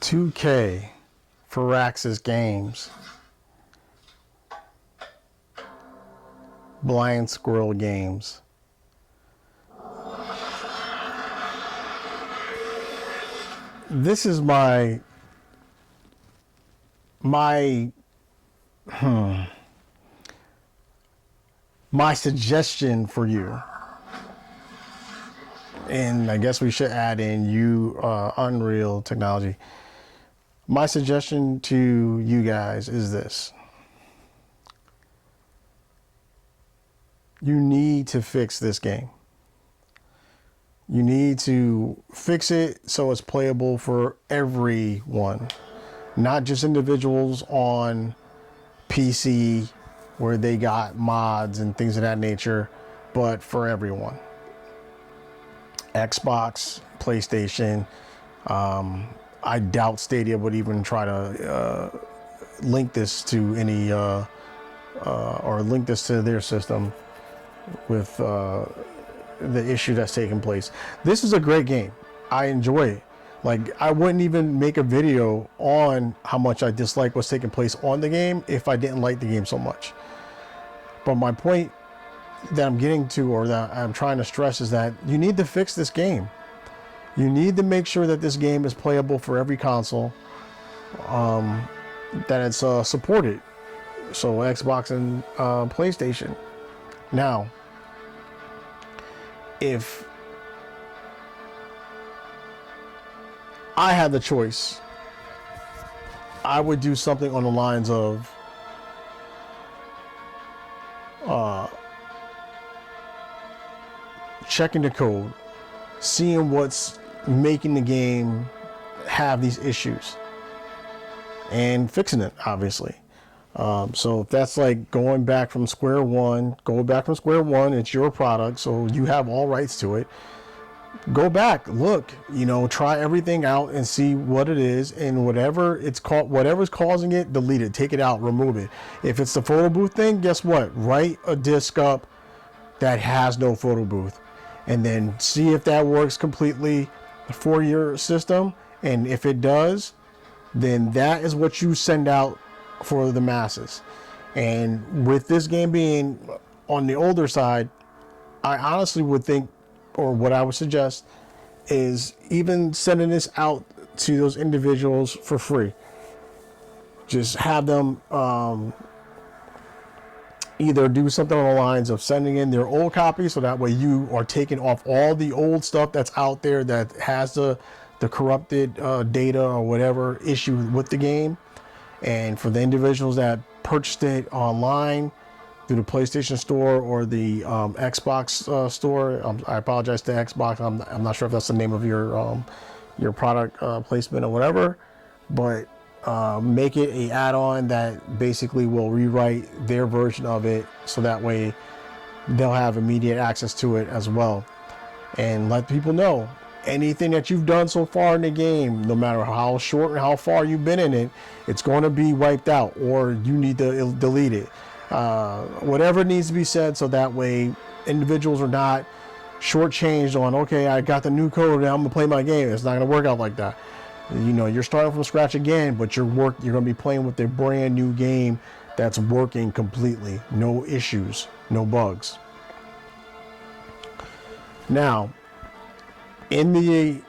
$2K for Rax's Games. Blind Squirrel Games. This is my suggestion for you. And I guess we should add in Unreal technology. My suggestion to you guys is this. You need to fix this game. You need to fix it so it's playable for everyone, not just individuals on PC where they got mods and things of that nature, but for everyone. Xbox, PlayStation. I doubt Stadia would even try to link this to any or link this to their system with the issue that's taking place. This is a great game. I enjoy it. Like, I wouldn't even make a video on how much I dislike what's taking place on the game if I didn't like the game so much. But my point that I'm getting to, or that I'm trying to stress, is that you need to fix this game. You need to make sure that this game is playable for every console, that it's supported. So Xbox and PlayStation. Now, if I had the choice, I would do something on the lines of checking the code, seeing what's making the game have these issues, and fixing it, obviously. So if that's like going back from square one, it's your product, so you have all rights to it. Go back, look, try everything out and see what it is, and whatever's causing it, delete it, take it out, remove it. If it's the photo booth thing, guess what? Write a disk up that has no photo booth, and then see if that works completely for your system. And if it does, then that is what you send out for the masses. And with this game being on the older side, I honestly would think, or what I would suggest, is even sending this out to those individuals for free. Just have them either do something on the lines of sending in their old copy, so that way you are taking off all the old stuff that's out there that has the corrupted data or whatever issue with the game. And for the individuals that purchased it online through the PlayStation Store or the Xbox Store, I apologize to Xbox. I'm not sure if that's the name of your product placement or whatever, but make it a add-on that basically will rewrite their version of it, so that way they'll have immediate access to it as well. And let people know anything that you've done so far in the game, no matter how short and how far you've been in it, it's going to be wiped out, or you need to delete it. Whatever needs to be said, so that way individuals are not shortchanged on, okay, I got the new code, now I'm gonna play my game. It's not gonna work out like that. You're starting from scratch again, but you're gonna be playing with a brand new game that's working completely, no issues, no bugs. Now, in the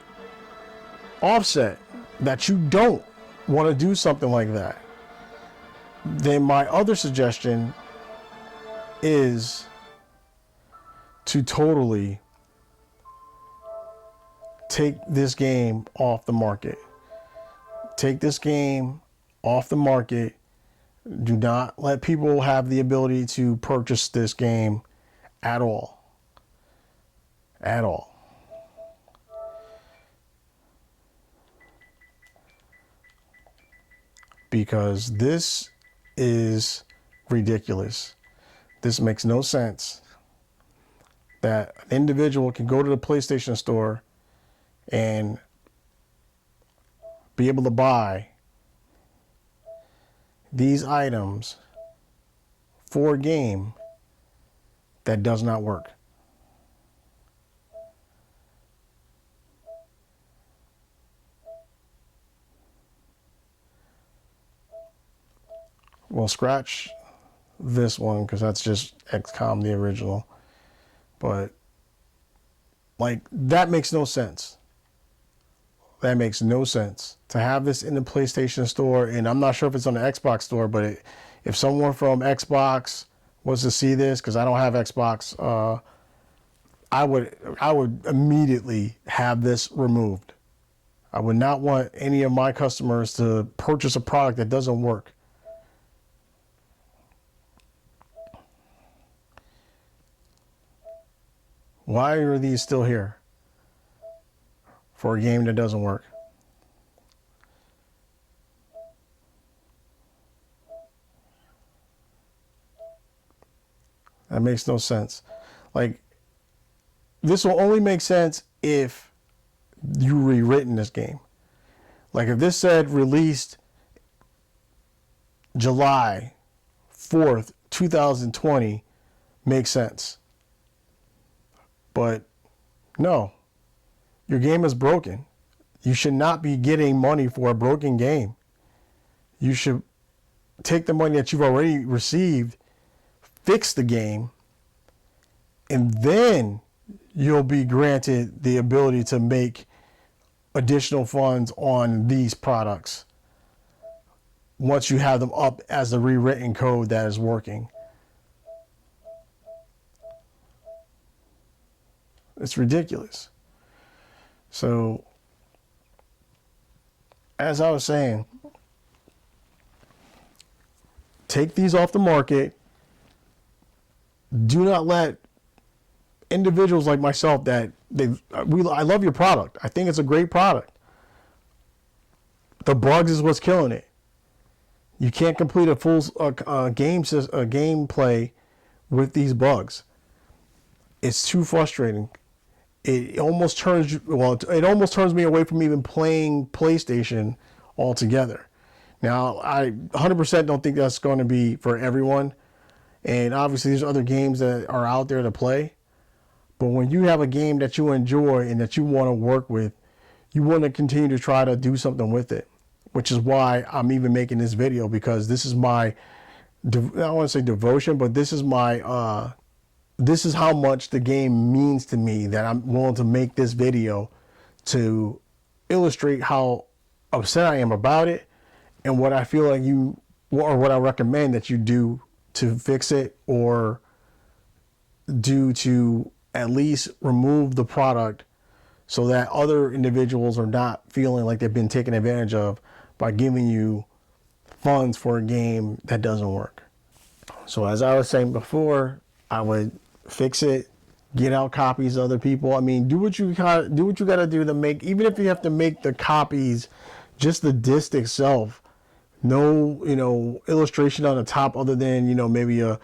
offset that you don't want to do something like that, then my other suggestion is to totally take this game off the market. Take this game off the market. Do not let people have the ability to purchase this game at all. At all. Because this is ridiculous. This makes no sense that an individual can go to the PlayStation Store and be able to buy these items for a game that does not work. Well, scratch this one because that's just XCOM, the original. But like, that makes no sense. That makes no sense to have this in the PlayStation Store, and I'm not sure if it's on the Xbox Store, but if someone from Xbox was to see this, because I don't have Xbox, I would immediately have this removed. I would not want any of my customers to purchase a product that doesn't work. Why are these still here for a game that doesn't work? That makes no sense. Like, this will only make sense if you rewritten this game. Like, if this said released July 4th, 2020, makes sense. But no, your game is broken. You should not be getting money for a broken game. You should take the money that you've already received, fix the game, and then you'll be granted the ability to make additional funds on these products once you have them up as a rewritten code that is working. It's ridiculous. So, as I was saying, take these off the market. Do not let individuals like myself I love your product. I think it's a great product. The bugs is what's killing it. You can't complete a full gameplay with these bugs. It's too frustrating. It almost turns me away from even playing PlayStation altogether. Now, I 100% don't think that's going to be for everyone. And obviously, there's other games that are out there to play. But when you have a game that you enjoy and that you want to work with, you want to continue to try to do something with it. Which is why I'm even making this video, because this is my, I don't want to say devotion, but this is my, this is how much the game means to me, that I'm willing to make this video to illustrate how upset I am about it and what I feel like or what I recommend that you do to fix it, or do to at least remove the product so that other individuals are not feeling like they've been taken advantage of by giving you funds for a game that doesn't work. So as I was saying before, I would fix it, get out copies of other people. I mean, do what you got to do to make, even if you have to make the copies, just the disc itself, no, illustration on the top other than, maybe a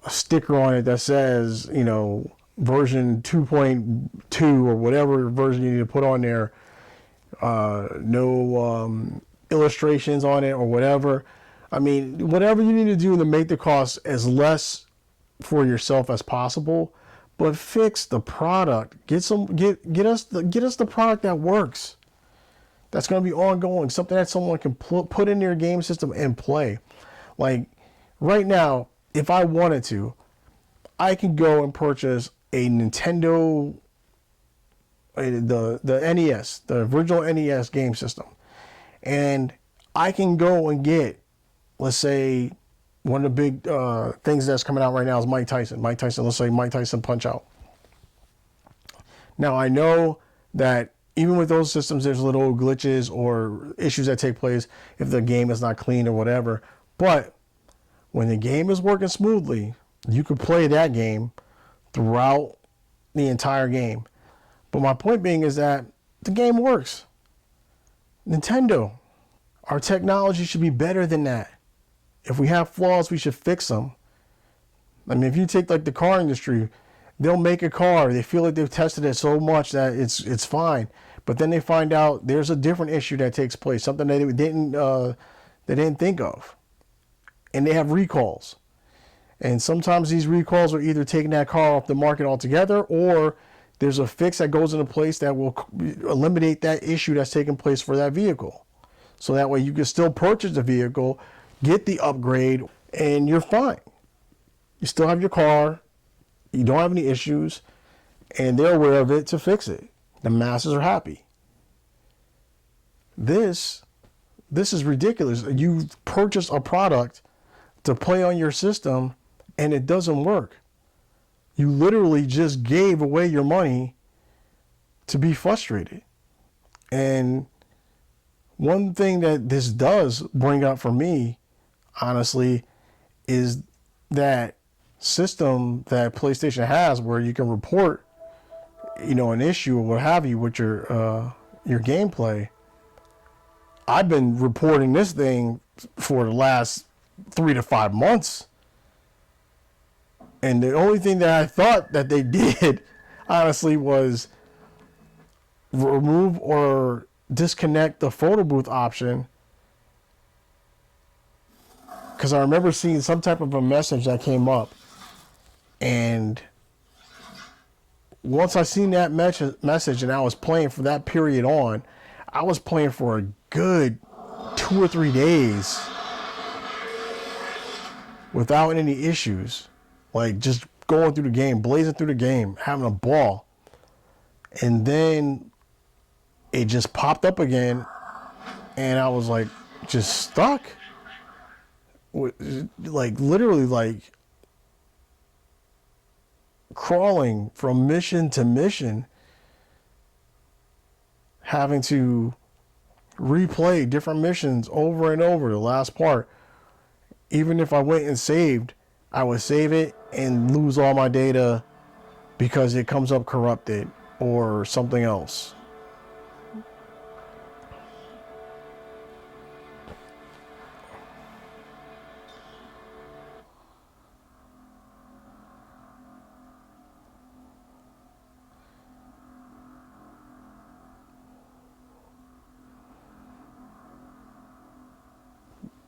sticker on it that says, version 2.2 or whatever version you need to put on there. No illustrations on it or whatever. I mean, whatever you need to do to make the cost as less for yourself as possible, but fix the product. Get us the product that works. That's going to be ongoing, something that someone can put in their game system and play. Like right now, if I wanted to, I can go and purchase a Nintendo, the NES, the original NES game system, and I can go and get, let's say, one of the big things that's coming out right now is Mike Tyson. Let's say Mike Tyson Punch-Out. Now I know that even with those systems, there's little glitches or issues that take place if the game is not clean or whatever. But when the game is working smoothly, you can play that game throughout the entire game. But my point being is that the game works. Nintendo, our technology should be better than that. If we have flaws, we should fix them. I mean, if you take like the car industry, they'll make a car, they feel like they've tested it so much that it's fine, but then they find out there's a different issue that takes place, something that they didn't think of, and they have recalls. And sometimes these recalls are either taking that car off the market altogether, or there's a fix that goes into place that will eliminate that issue that's taking place for that vehicle. So that way you can still purchase the vehicle, get the upgrade, and you're fine. You still have your car, you don't have any issues, and they're aware of it to fix it. The masses are happy. This is ridiculous. You purchase a product to play on your system and it doesn't work. You literally just gave away your money to be frustrated. And one thing that this does bring up for me, honestly, is that system that PlayStation has where you can report, an issue or what have you with your gameplay. I've been reporting this thing for the last 3 to 5 months. And the only thing that I thought that they did, honestly, was remove or disconnect the photo booth option. Because I remember seeing some type of a message that came up. And once I seen that message and I was playing for that period on, I was playing for a good 2 or 3 days without any issues. Like just going through the game, blazing through the game, having a ball. And then it just popped up again and I was like just stuck. Like literally like crawling from mission to mission, having to replay different missions over and over. The last part, even if I went and saved, I would save it and lose all my data because it comes up corrupted or something else.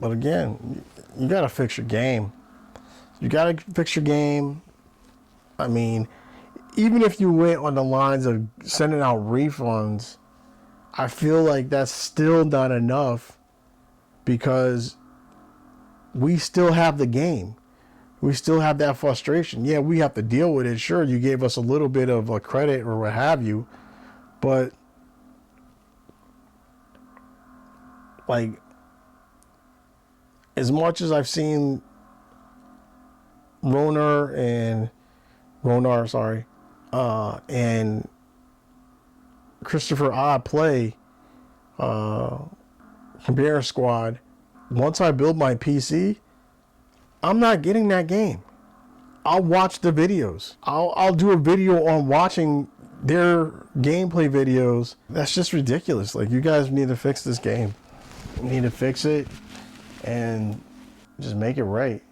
But again, you gotta fix your game. You gotta fix your game. I mean, even if you went on the lines of sending out refunds, I feel like that's still not enough because we still have the game. We still have that frustration. Yeah, we have to deal with it. Sure, you gave us a little bit of a credit or what have you, but like, as much as I've seen Ronar, and Christopher Odd play Compare Squad, once I build my PC, I'm not getting that game. I'll watch the videos. I'll do a video on watching their gameplay videos. That's just ridiculous. Like, you guys need to fix this game. You need to fix it and just make it right.